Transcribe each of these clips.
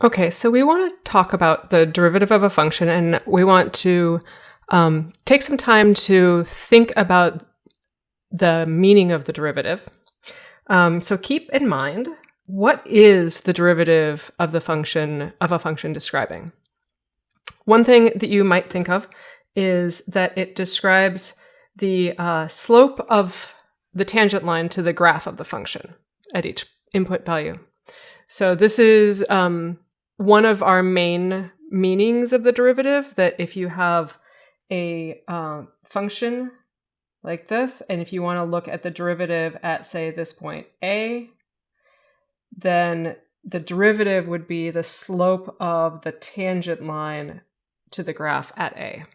Okay, so we want to talk about the derivative of a function, and we want to take some time to think about the meaning of the derivative. So keep in mind, what is the derivative of a function describing? One thing that you might think of is that it describes the slope of the tangent line to the graph of the function at each input value. So this is one of our main meanings of the derivative, that if you have a function like this, and if you want to look at the derivative at, say, this point A, then the derivative would be the slope of the tangent line to the graph at A.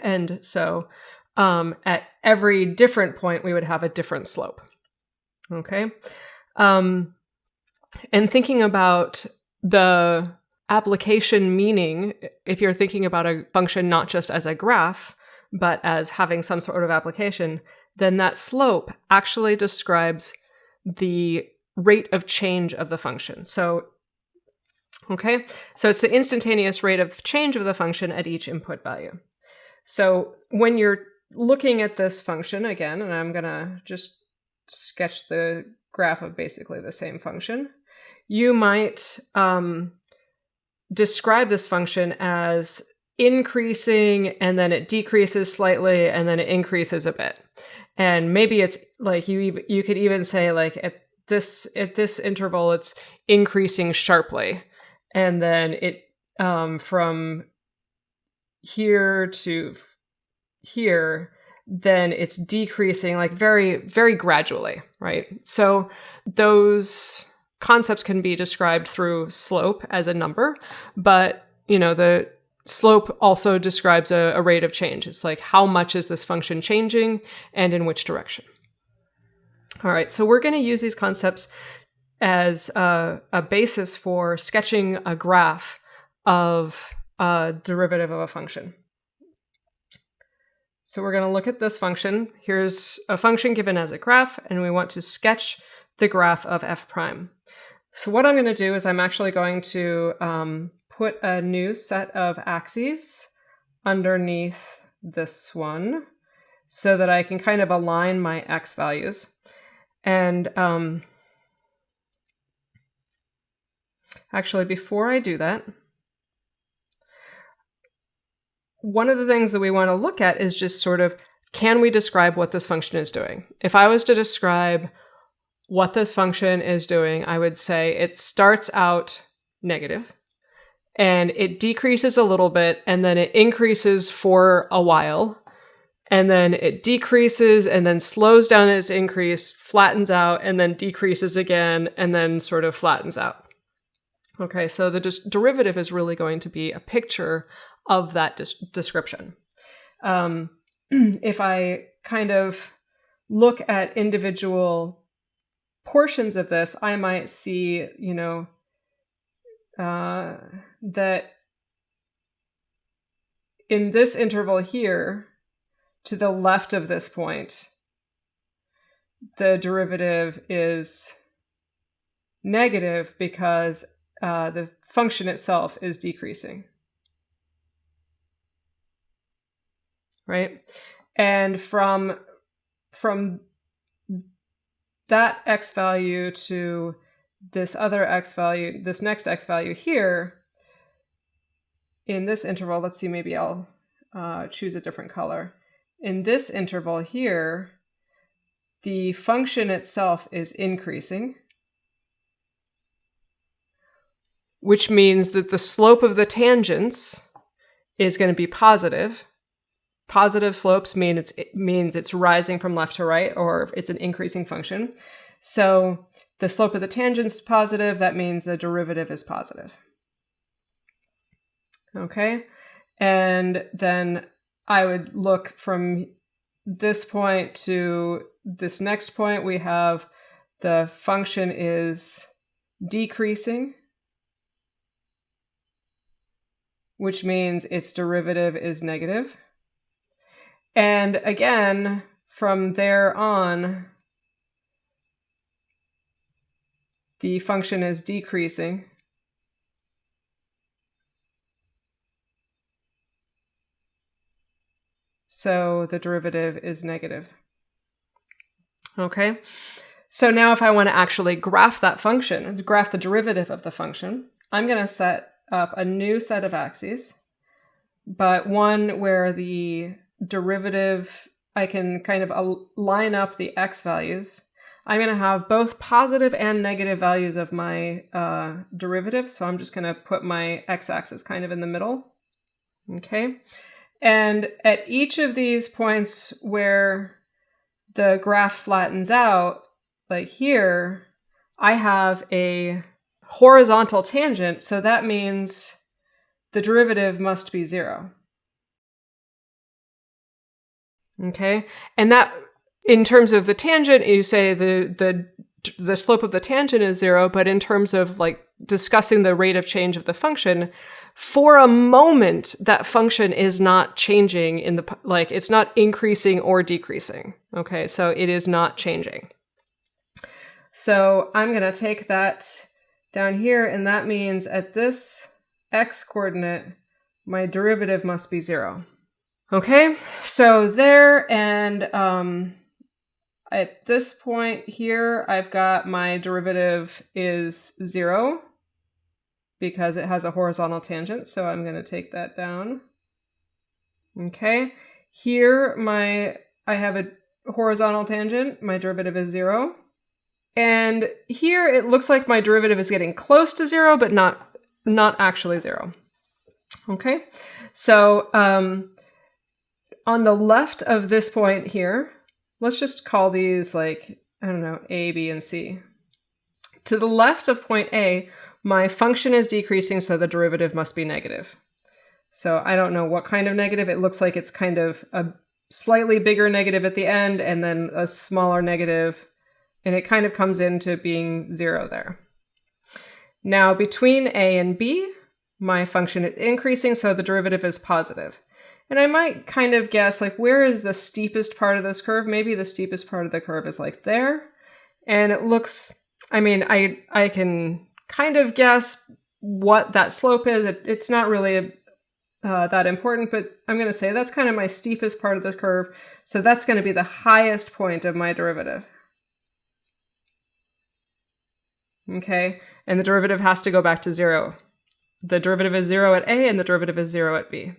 And so at every different point, we would have a different slope. Okay? And thinking about the application meaning, if you're thinking about a function not just as a graph, but as having some sort of application, then that slope actually describes the rate of change of the function. So it's the instantaneous rate of change of the function at each input value. So when you're looking at this function again, and I'm going to just sketch the graph of basically the same function, you might describe this function as increasing, and then it decreases slightly, and then it increases a bit. And maybe it's like you could even say, like, at this interval, it's increasing sharply, and then it from here to here, then it's decreasing, like, very, very gradually, right? So those concepts can be described through slope as a number, but the slope also describes a rate of change. It's like, how much is this function changing and in which direction? All right, so we're going to use these concepts as a basis for sketching a graph of a derivative of a function. So we're going to look at this function. Here's a function given as a graph, and we want to sketch the graph of f prime. So what I'm going to do is I'm actually going to put a new set of axes underneath this one so that I can kind of align my x values. And actually, before I do that, one of the things that we want to look at is just sort of, can we describe what this function is doing? If I was to describe what this function is doing, I would say it starts out negative, and it decreases a little bit, and then it increases for a while, and then it decreases and then slows down its increase, flattens out, and then decreases again, and then sort of flattens out. Okay, so the derivative is really going to be a picture of that description. If I kind of look at individual portions of this, I might see, that in this interval here, to the left of this point, the derivative is negative because the function itself is decreasing. Right? And from that x value to this other x value, this next x value here, in this interval, let's see, maybe I'll choose a different color. In this interval here, the function itself is increasing, which means that the slope of the tangents is going to be positive. Positive slopes means it's rising from left to right, or it's an increasing function. So the slope of the tangent is positive. That means the derivative is positive. Okay, and then I would look from this point to this next point. We have the function is decreasing, which means its derivative is negative. And again, from there on, the function is decreasing, so the derivative is negative. Okay, so now if I want to actually graph that function, graph the derivative of the function, I'm going to set up a new set of axes, but one where the derivative, I can kind of line up the x values. I'm going to have both positive and negative values of my derivative, so I'm just going to put my x-axis kind of in the middle. Okay, and at each of these points where the graph flattens out, like here, I have a horizontal tangent, so that means the derivative must be 0. Okay, and that, in terms of the tangent, you say the slope of the tangent is 0, but in terms of like discussing the rate of change of the function, for a moment, that function is not changing in the, like, it's not increasing or decreasing. Okay, so it is not changing. So I'm going to take that down here, and that means at this x coordinate, my derivative must be 0. Okay, so there, and at this point here, I've got my derivative is 0 because it has a horizontal tangent, so I'm going to take that down. Okay, here I have a horizontal tangent, my derivative is 0. And here it looks like my derivative is getting close to 0, but not actually 0. Okay, so on the left of this point here, let's just call these like, I don't know, A, B, and C. To the left of point A, my function is decreasing, so the derivative must be negative. So I don't know what kind of negative. It looks like it's kind of a slightly bigger negative at the end and then a smaller negative, and it kind of comes into being 0 there. Now between A and B, my function is increasing, so the derivative is positive. And I might kind of guess, like, where is the steepest part of this curve? Maybe the steepest part of the curve is like there. And it looks, I mean, I can kind of guess what that slope is. It's not really that important, but I'm going to say that's kind of my steepest part of the curve. So that's going to be the highest point of my derivative. Okay, and the derivative has to go back to 0. The derivative is 0 at A and the derivative is 0 at B.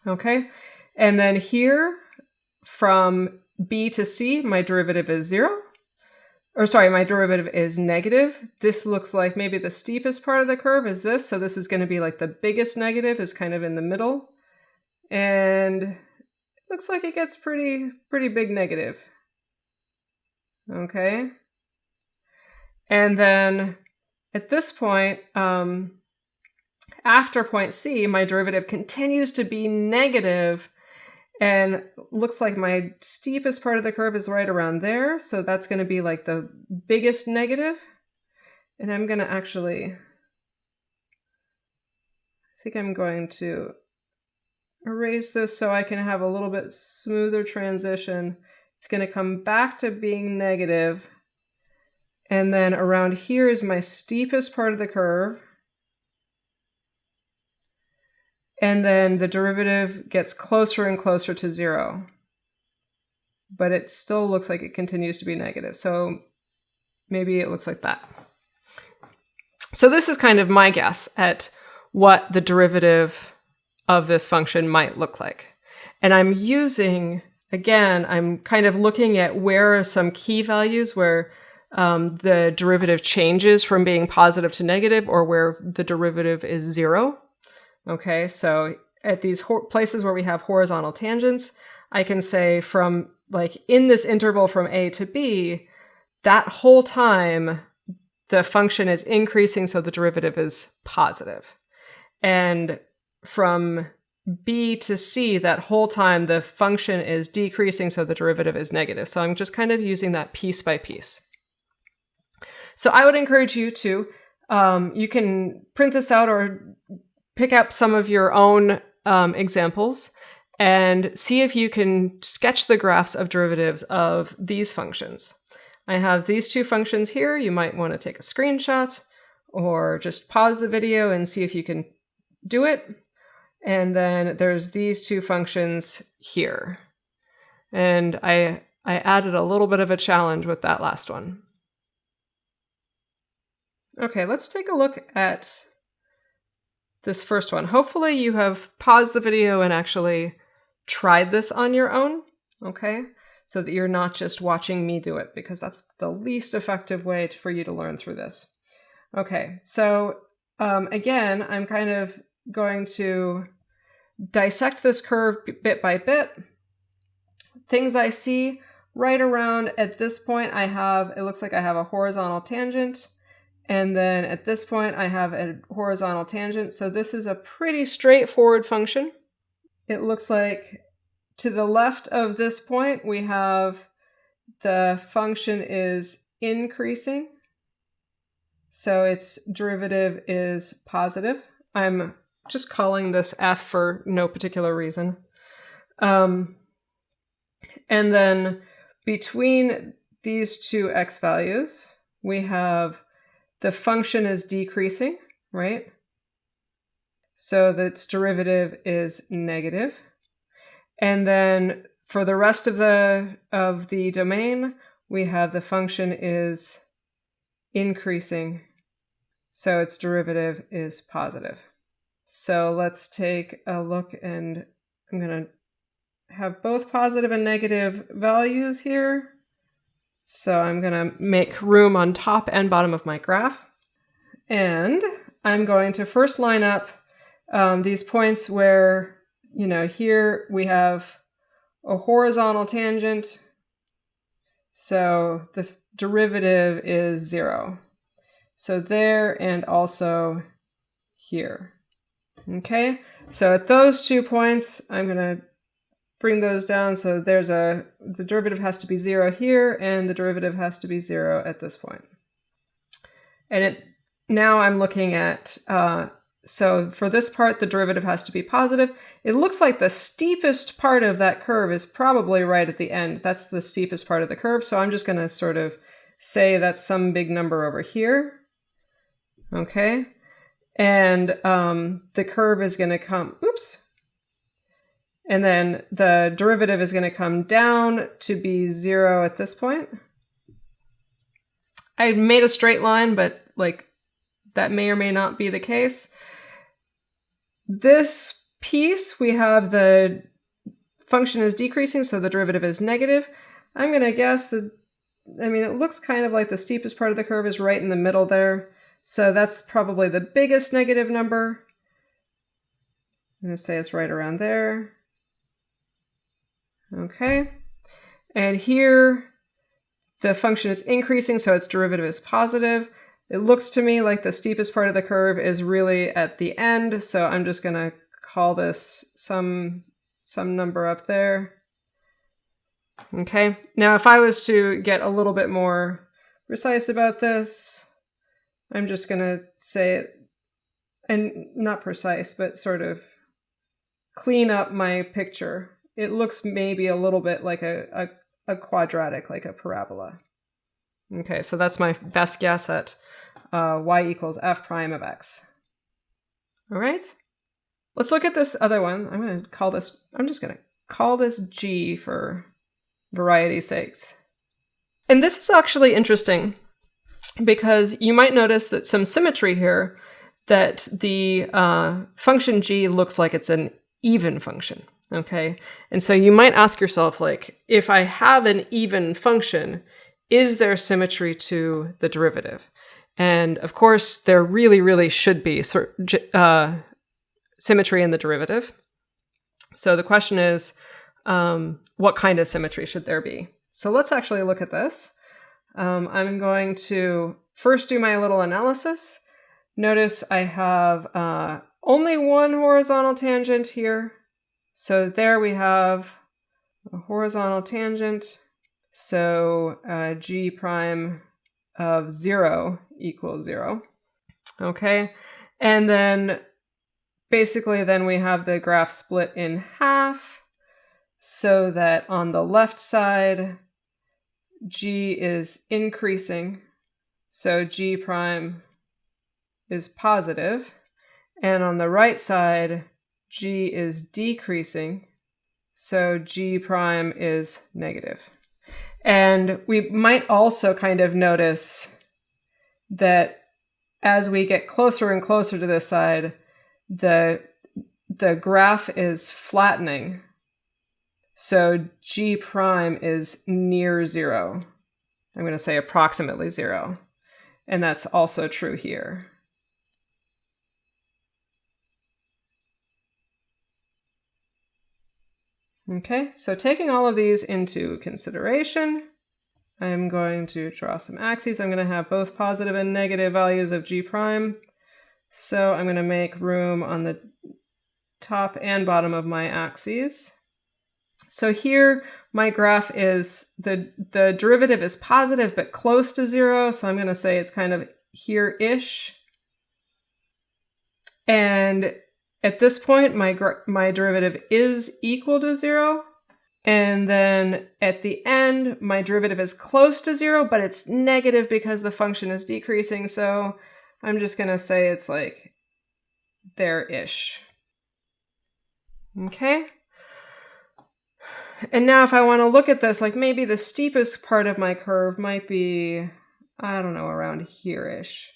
Okay, and then here from B to C, my derivative is 0. Or sorry, my derivative is negative. This looks like maybe the steepest part of the curve is this. So this is going to be like the biggest negative is kind of in the middle. And it looks like it gets pretty big negative. Okay. And then at this point, after point C, my derivative continues to be negative, and looks like my steepest part of the curve is right around there. So that's going to be like the biggest negative. And I'm going to actually, I think I'm going to erase this so I can have a little bit smoother transition. It's going to come back to being negative. And then around here is my steepest part of the curve. And then the derivative gets closer and closer to 0. But it still looks like it continues to be negative. So maybe it looks like that. So this is kind of my guess at what the derivative of this function might look like. And I'm using, again, I'm kind of looking at where are some key values where the derivative changes from being positive to negative, or where the derivative is 0. Okay, so at these places where we have horizontal tangents, I can say from, like, in this interval from A to B, that whole time the function is increasing, so the derivative is positive. And from B to C, that whole time the function is decreasing, so the derivative is negative. So I'm just kind of using that piece by piece. So I would encourage you to, you can print this out or pick up some of your own examples and see if you can sketch the graphs of derivatives of these functions. I have these two functions here. You might want to take a screenshot or just pause the video and see if you can do it. And then there's these two functions here. And I added a little bit of a challenge with that last one. Okay, let's take a look at this first one. Hopefully you have paused the video and actually tried this on your own, okay? So that you're not just watching me do it, because that's the least effective way for you to learn through this. Okay, so again, I'm kind of going to dissect this curve bit by bit. Things I see right around at this point, it looks like I have a horizontal tangent. And then at this point, I have a horizontal tangent. So this is a pretty straightforward function. It looks like to the left of this point, we have the function is increasing. So its derivative is positive. I'm just calling this f for no particular reason. And then between these two x values, we have the function is decreasing, right? So its derivative is negative. And then for the rest of the domain, we have the function is increasing. So its derivative is positive. So let's take a look, and I'm going to have both positive and negative values here. So I'm going to make room on top and bottom of my graph. And I'm going to first line up these points where, here we have a horizontal tangent. So the derivative is 0. So there and also here. Okay, so at those 2 points, I'm going to bring those down. So the derivative has to be 0 here, and the derivative has to be 0 at this point. And now I'm looking at, so for this part, the derivative has to be positive. It looks like the steepest part of that curve is probably right at the end. That's the steepest part of the curve. So I'm just going to sort of say that's some big number over here. Okay. And the curve is going to come, and then the derivative is going to come down to be 0 at this point. I made a straight line, but that may or may not be the case. This piece, we have the function is decreasing, so the derivative is negative. I'm going to guess it looks kind of like the steepest part of the curve is right in the middle there. So that's probably the biggest negative number. I'm going to say it's right around there. Okay. And here, the function is increasing, so its derivative is positive. It looks to me like the steepest part of the curve is really at the end, so I'm just going to call this some number up there. Okay. Now, if I was to get a little bit more precise about this, I'm just going to say it, and not precise, but sort of clean up my picture. It looks maybe a little bit like a quadratic, like a parabola. Okay, so that's my best guess at y equals f prime of x. All right, let's look at this other one. I'm just going to call this G for variety's sakes. And this is actually interesting because you might notice that some symmetry here, that the function G looks like it's an even function. Okay, and so you might ask yourself, if I have an even function, is there symmetry to the derivative? And of course, there really, really should be symmetry in the derivative. So the question is, what kind of symmetry should there be? So let's actually look at this. I'm going to first do my little analysis. Notice I have only one horizontal tangent here. So there we have a horizontal tangent. So G prime of 0 equals 0. Okay. And then basically then we have the graph split in half so that on the left side, G is increasing. So G prime is positive. And on the right side, g is decreasing, so g prime is negative. And we might also kind of notice that as we get closer and closer to this side, the graph is flattening. So g prime is near 0. I'm going to say approximately 0. And that's also true here. Okay, so taking all of these into consideration, I'm going to draw some axes. I'm going to have both positive and negative values of g prime. So I'm going to make room on the top and bottom of my axes. So here my graph is, the derivative is positive but close to 0. So I'm going to say it's kind of here-ish. And at this point, my derivative is equal to 0. And then at the end, my derivative is close to 0, but it's negative because the function is decreasing. So I'm just going to say it's like there-ish. Okay. And now if I want to look at this, like maybe the steepest part of my curve might be, I don't know, around here-ish.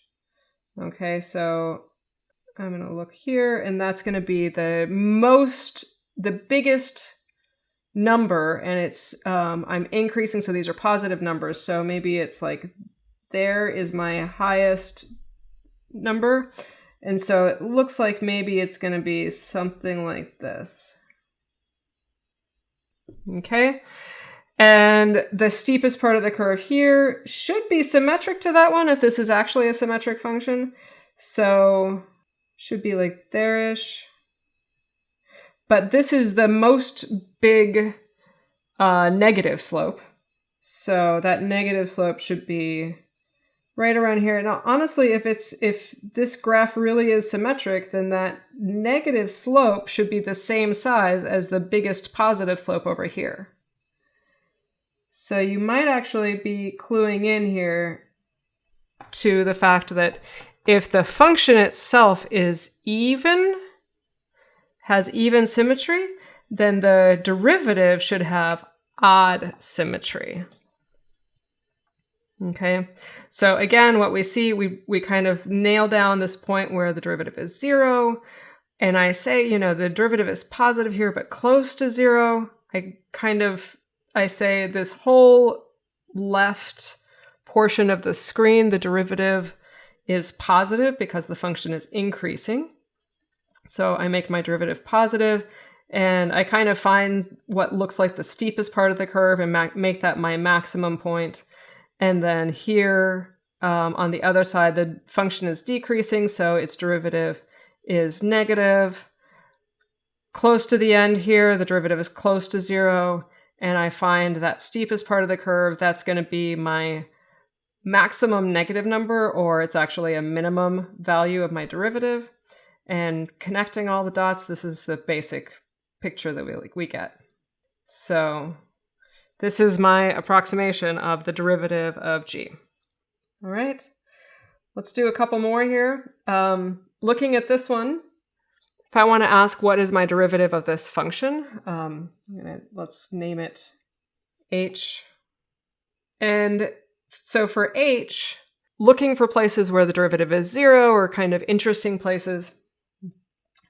Okay, so I'm going to look here, and that's going to be the biggest number, and it's, I'm increasing, so these are positive numbers. So maybe it's like, there is my highest number. And so it looks like maybe it's going to be something like this. Okay. And the steepest part of the curve here should be symmetric to that one if this is actually a symmetric function. So should be like there-ish. But this is the most big negative slope. So that negative slope should be right around here. Now, honestly, if this graph really is symmetric, then that negative slope should be the same size as the biggest positive slope over here. So you might actually be cluing in here to the fact that if the function itself is even, has even symmetry, then the derivative should have odd symmetry. Okay, so again, what we see, we kind of nail down this point where the derivative is 0. And I say, you know, the derivative is positive here, but close to 0. I say this whole left portion of the screen, the derivative is positive because the function is increasing. So I make my derivative positive, and I kind of find what looks like the steepest part of the curve and make that my maximum point. And then here on the other side, the function is decreasing, so its derivative is negative. Close to the end here, the derivative is close to 0. And I find that steepest part of the curve, that's going to be my maximum negative number, or it's actually a minimum value of my derivative. And connecting all the dots, this is the basic picture that we get. So this is my approximation of the derivative of g. All right, let's do a couple more here. Looking at this one, if I want to ask what is my derivative of this function, let's name it h. And so for h, looking for places where the derivative is 0 or kind of interesting places,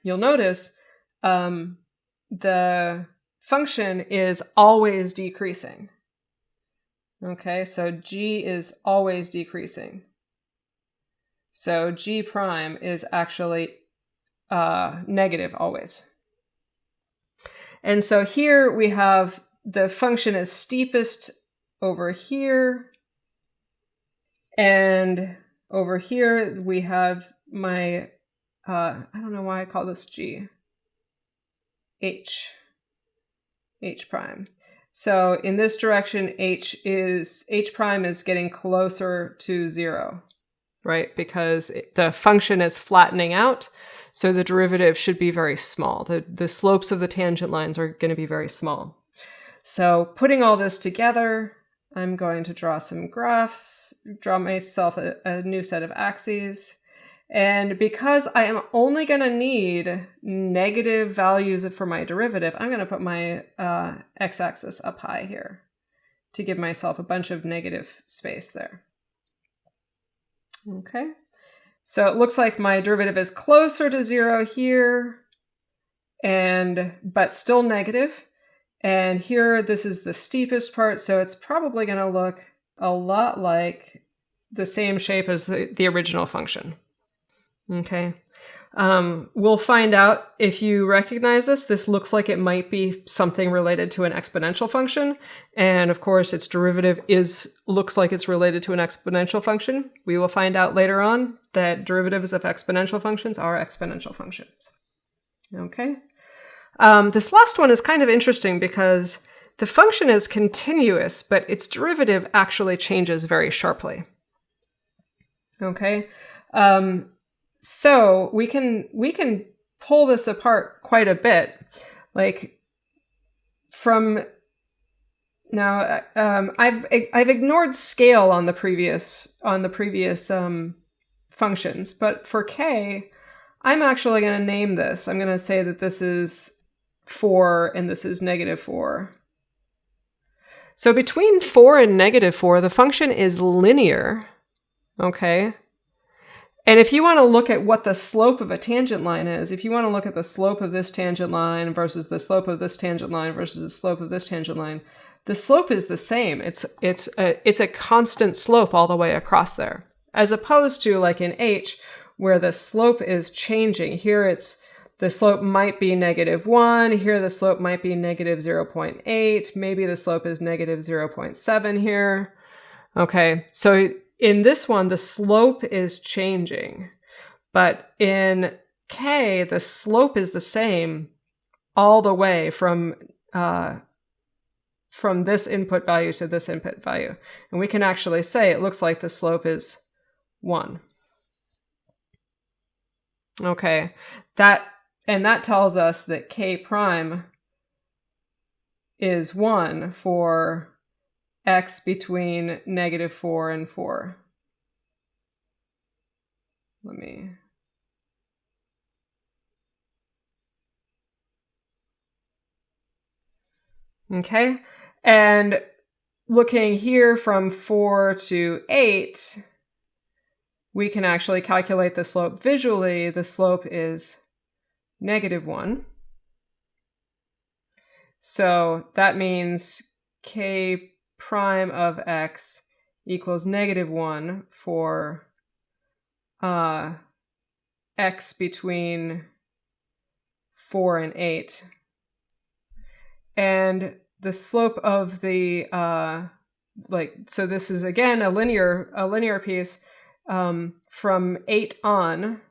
you'll notice the function is always decreasing. Okay, so g is always decreasing. So g prime is actually negative always. And so here we have the function is steepest over here. And over here we have my, I don't know why I call this g, h prime. So in this direction, h prime is getting closer to 0, right? Because the function is flattening out, so the derivative should be very small. The slopes of the tangent lines are going to be very small. So putting all this together, I'm going to draw some graphs, draw myself a new set of axes, And because I am only going to need negative values for my derivative, I'm going to put my x-axis up high here to give myself a bunch of negative space there. Okay, so it looks like my derivative is closer to 0 here, but still negative. And here, this is the steepest part, so it's probably going to look a lot like the same shape as the original function. Okay, we'll find out if you recognize this. This looks like it might be something related to an exponential function. And of course, its derivative looks like it's related to an exponential function. We will find out later on that derivatives of exponential functions are exponential functions. Okay. This last one is kind of interesting because the function is continuous, but its derivative actually changes very sharply. Okay. So we can pull this apart quite a bit. Like from now, I've ignored scale on the previous functions, but for k, I'm actually going to name this. I'm going to say that this is 4 and this is -4. So between 4 and -4, the function is linear. Okay. And if you want to look at what the slope of a tangent line is, if you want to look at the slope of this tangent line versus the slope of this tangent line versus the slope of this tangent line, the slope is the same. It's a constant slope all the way across there, as opposed to like in H, where the slope is changing. Here the slope might be -1. Here the slope might be -0.8. Maybe the slope is -0.7 here. Okay, so in this one, the slope is changing, but in k, the slope is the same all the way from this input value to this input value. And we can actually say it looks like the slope is 1. Okay, that tells us that k prime is 1 for x between -4 and 4. Okay, and looking here from 4 to 8, we can actually calculate the slope visually. The slope is -1. So that means k prime of x equals -1 for x between 4 and 8. And the slope of the, so this is again a linear piece from 8 on,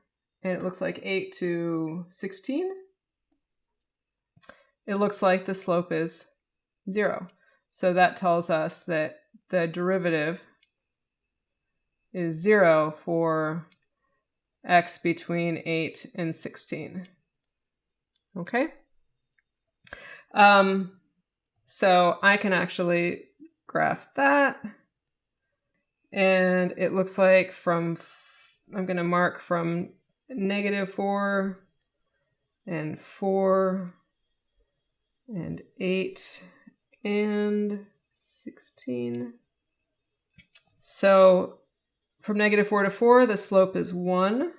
and it looks like 8 to 16. It looks like the slope is 0. So that tells us that the derivative is 0 for x between 8 and 16. Okay? So I can actually graph that. And it looks like I'm going to mark from -4 and 4 and 8 and 16. So from -4 to 4, the slope is 1.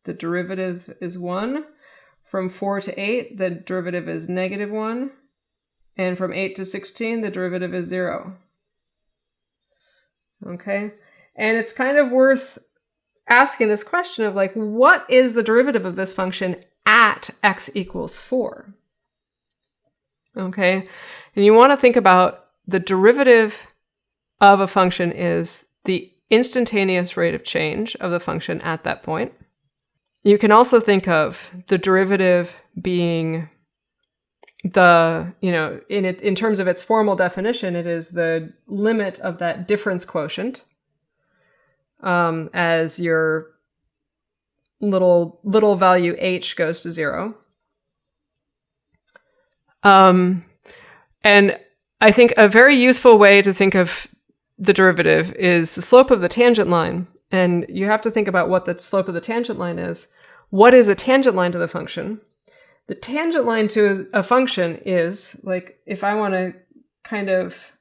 The derivative is 1. From 4 to 8, the derivative is -1. And from 8 to 16, the derivative is 0. Okay? And it's kind of worth asking this question of like, what is the derivative of this function at x equals 4? Okay? And you want to think about the derivative of a function is the instantaneous rate of change of the function at that point. You can also think of the derivative being in terms of its formal definition, it is the limit of that difference quotient as your little value h goes to 0. And I think a very useful way to think of the derivative is the slope of the tangent line and you have to think about what the slope of the tangent line is. What is a tangent line to the function? The tangent line to a function is, like, if I want to kind of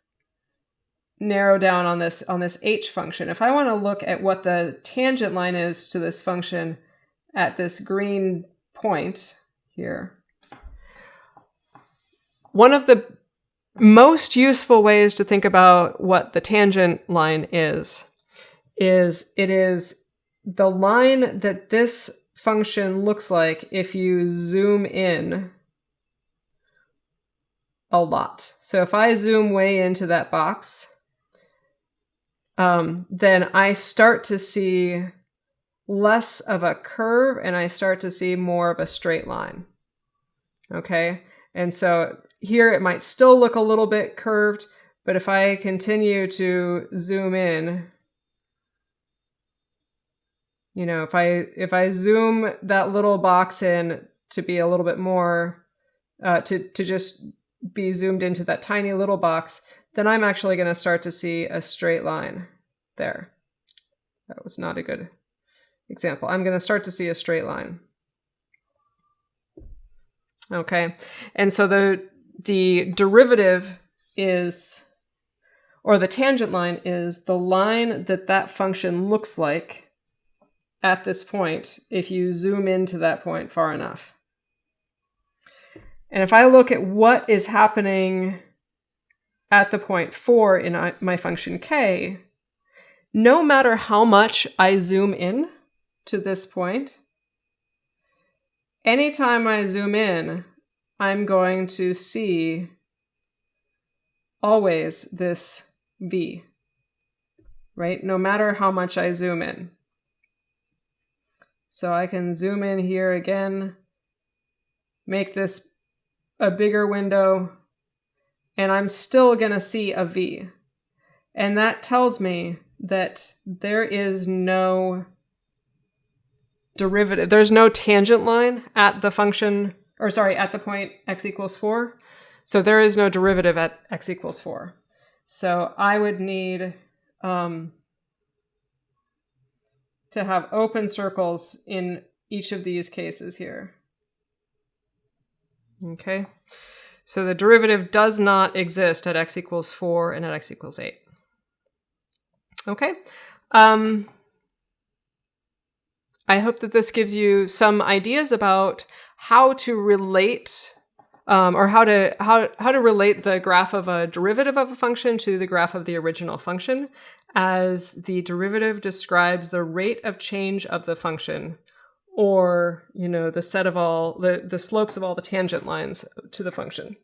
narrow down on this h function, if I want to look at what the tangent line is to this function at this green point here, one of the most useful ways to think about what the tangent line is it is the line that this function looks like if you zoom in a lot. So if I zoom way into that box, then I start to see less of a curve and I start to see more of a straight line. Okay, and so here it might still look a little bit curved, but if I continue to zoom in, you know, if I zoom that little box in to be a little bit more, to just be zoomed into that tiny little box, then I'm actually going to start to see a straight line there. That was not a good example. I'm going to start to see a straight line. Okay, and so the derivative is, or the tangent line is the line that function looks like at this point if you zoom into that point far enough. And if I look at what is happening at the point 4 in my function k, no matter how much I zoom in to this point, anytime I zoom in, I'm going to see always this v, right? No matter how much I zoom in. So I can zoom in here again, make this a bigger window, and I'm still going to see a v. And that tells me that there is no derivative. There's no tangent line at the function, or sorry, at the point x equals 4. So there is no derivative at x equals 4. So I would need to have open circles in each of these cases here. Okay, so the derivative does not exist at x equals 4 and at x equals 8. Okay, I hope that this gives you some ideas about how to relate or how to relate the graph of a derivative of a function to the graph of the original function, as the derivative describes the rate of change of the function, or, you know, the set of all the slopes of all the tangent lines to the function.